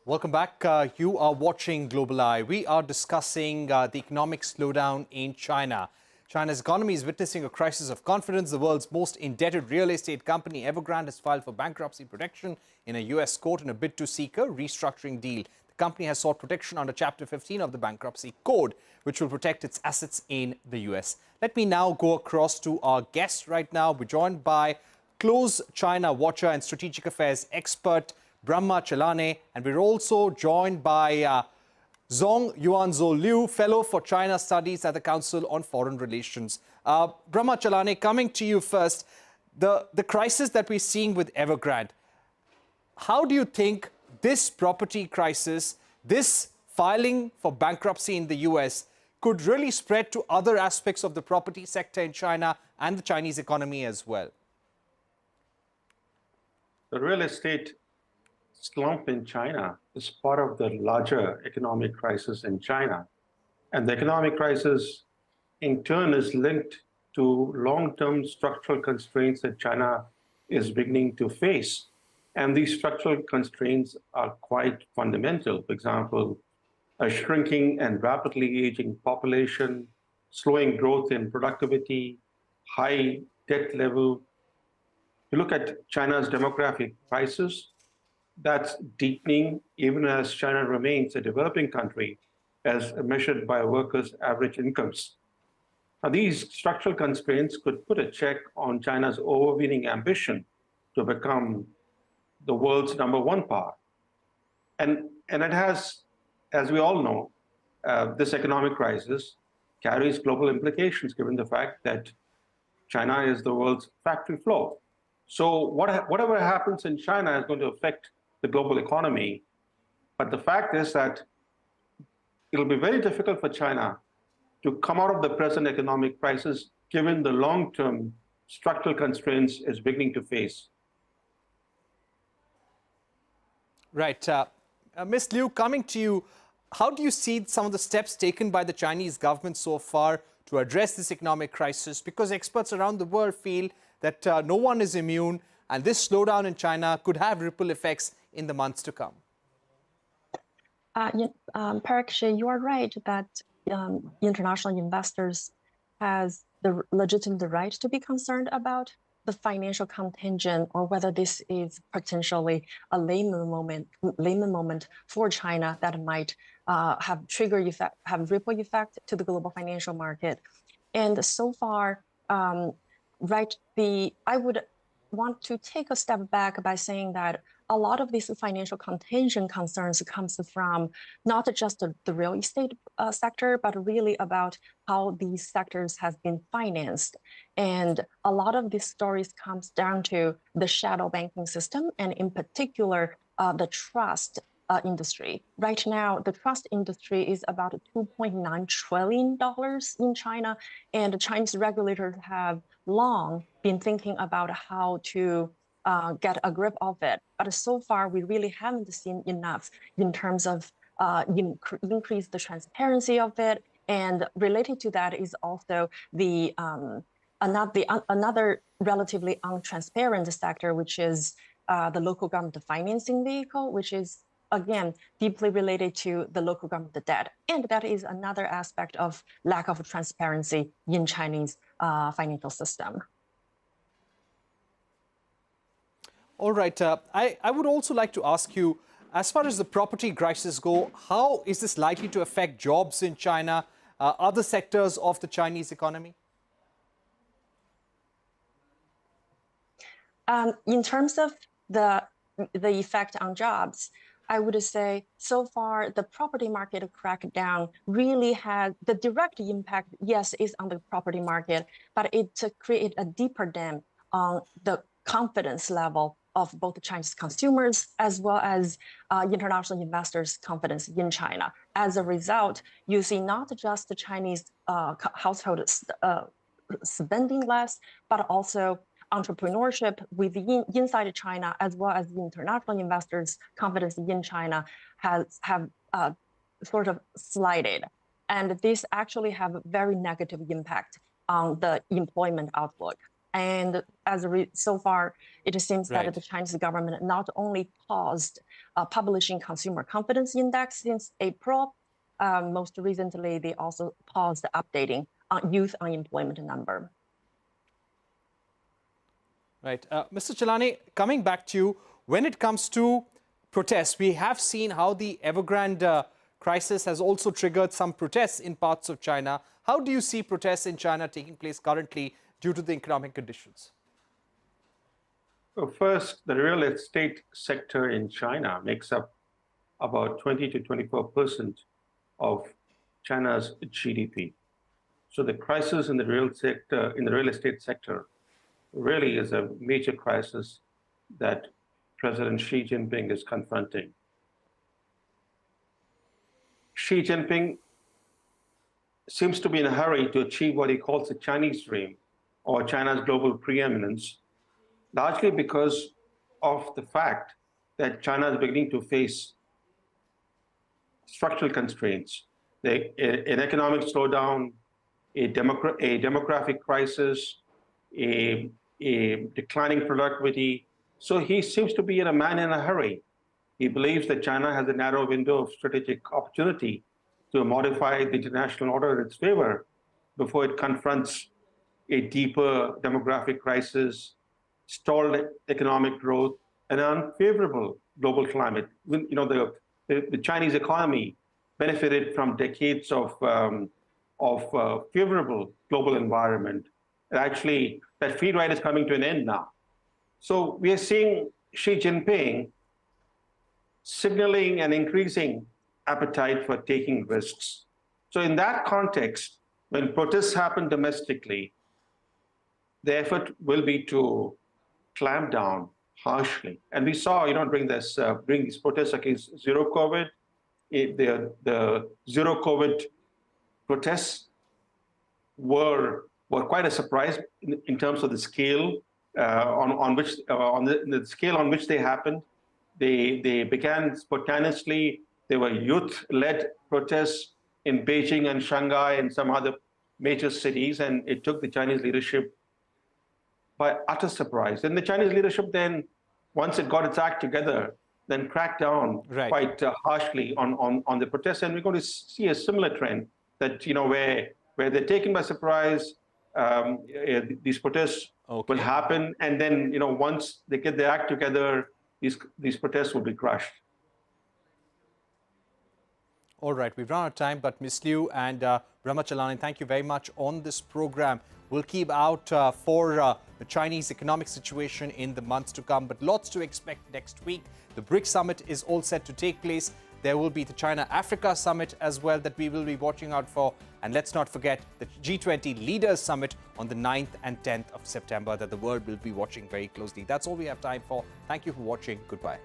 Welcome back. You are watching Global Eye. We are discussing the economic slowdown in China. China's economy is witnessing a crisis of confidence. The world's most indebted real estate company, Evergrande, has filed for bankruptcy protection in a U.S. court in a bid to seek a restructuring deal. The company has sought protection under Chapter 15 of the Bankruptcy Code, which will protect its assets in the U.S. Let me now go across to our guest right now. We're joined by close China watcher and strategic affairs expert, Chellaney, and we're also joined by ZongyuanZoeLiu, Fellow for China Studies at the Council on Foreign Relations. Chellaney, coming to you first, the crisis that we're seeing with Evergrande, how do you think this property crisis, this filing for bankruptcy in the US, could really spread to other aspects of the property sector in China and the Chinese economy as well? The real estate slump in China is part of the larger economic crisis in China. And the economic crisis, in turn, is linked to long-term structural constraints that China is beginning to face. And these structural constraints are quite fundamental. For example, a shrinking and rapidly aging population, slowing growth in productivity, high debt level. You look at China's demographic crisis, that's deepening even as China remains a developing country as measured by workers' average incomes. Now, these structural constraints could put a check on China's overweening ambition to become the world's #1 power. And it has, as we all know, this economic crisis carries global implications given the fact that China is the world's factory floor. So whatever happens in China is going to affect the global economy. But the fact is that it'll be very difficult for China to come out of the present economic crisis given the long-term structural constraints it's beginning to face. Right. Ms. Liu, coming to you, how do you see some of the steps taken by the Chinese government so far to address this economic crisis? Because experts around the world feel that no one is immune, and this slowdown in China could have ripple effects in the months to come. Parikshit, you are right that international investors has the legitimate right to be concerned about the financial contagion, or whether this is potentially a layman moment for China that might have ripple effect to the global financial market. And so far, I would want to take a step back by saying that a lot of these financial contagion concerns comes from not just the real estate sector, but really about how these sectors have been financed. And a lot of these stories comes down to the shadow banking system, and in particular, the trust industry. Right now, the trust industry is about $2.9 trillion in China, and the Chinese regulators have long been thinking about how to get a grip of it. But so far, we really haven't seen enough in terms of increase the transparency of it. And related to that is also the another relatively untransparent sector, which is the local government financing vehicle, which is, again, deeply related to the local government debt. And that is another aspect of lack of transparency in Chinese financial system. All right. I would also like to ask you, as far as the property crisis go, how is this likely to affect jobs in China, other sectors of the Chinese economy? In terms of the effect on jobs, I would say so far the property market crackdown really had the direct impact, yes, is on the property market, but it created a deeper dam on the confidence level of both Chinese consumers as well as international investors' confidence in China. As a result, you see not just the Chinese household spending less, but also entrepreneurship inside China, as well as international investors' confidence in China have sort of slided. And this actually have a very negative impact on the employment outlook. And so far, it seems Right. that the Chinese government not only paused publishing consumer confidence index since April, most recently, they also paused updating youth unemployment number. Right. Mr. Chellaney, coming back to you, when it comes to protests, we have seen how the Evergrande crisis has also triggered some protests in parts of China. How do you see protests in China taking place currently due to the economic conditions? Well, first, the real estate sector in China makes up about 20 to 24% of China's GDP. So the crisis in the real estate sector really is a major crisis that President Xi Jinping is confronting. Xi Jinping seems to be in a hurry to achieve what he calls the Chinese dream, or China's global preeminence, largely because of the fact that China is beginning to face structural constraints, an economic slowdown, a demographic crisis, a declining productivity. So he seems to be a man in a hurry. He believes that China has a narrow window of strategic opportunity to modify the international order in its favor before it confronts a deeper demographic crisis, stalled economic growth, and an unfavorable global climate. You know, the Chinese economy benefited from decades of favorable global environment. And actually, that free ride is coming to an end now. So we are seeing Xi Jinping signaling an increasing appetite for taking risks. So in that context, when protests happen domestically, the effort will be to clamp down harshly. And we saw, during these protests against zero COVID, the zero COVID protests were quite a surprise in terms of the scale on the scale on which they happened. They began spontaneously. There were youth-led protests in Beijing and Shanghai and some other major cities, and it took the Chinese leadership by utter surprise. And the Chinese leadership then, once it got its act together, then cracked down quite harshly on the protests. And we're going to see a similar trend that, where they're taken by surprise, these protests will happen. And then, once they get their act together, these protests will be crushed. All right, we've run out of time, but Ms. Liu and Brahma Chellaney, thank you very much on this program. We'll keep out for the Chinese economic situation in the months to come, but lots to expect next week. The BRICS summit is all set to take place. There will be the China-Africa summit as well that we will be watching out for. And let's not forget the G20 Leaders Summit on the 9th and 10th of September that the world will be watching very closely. That's all we have time for. Thank you for watching. Goodbye.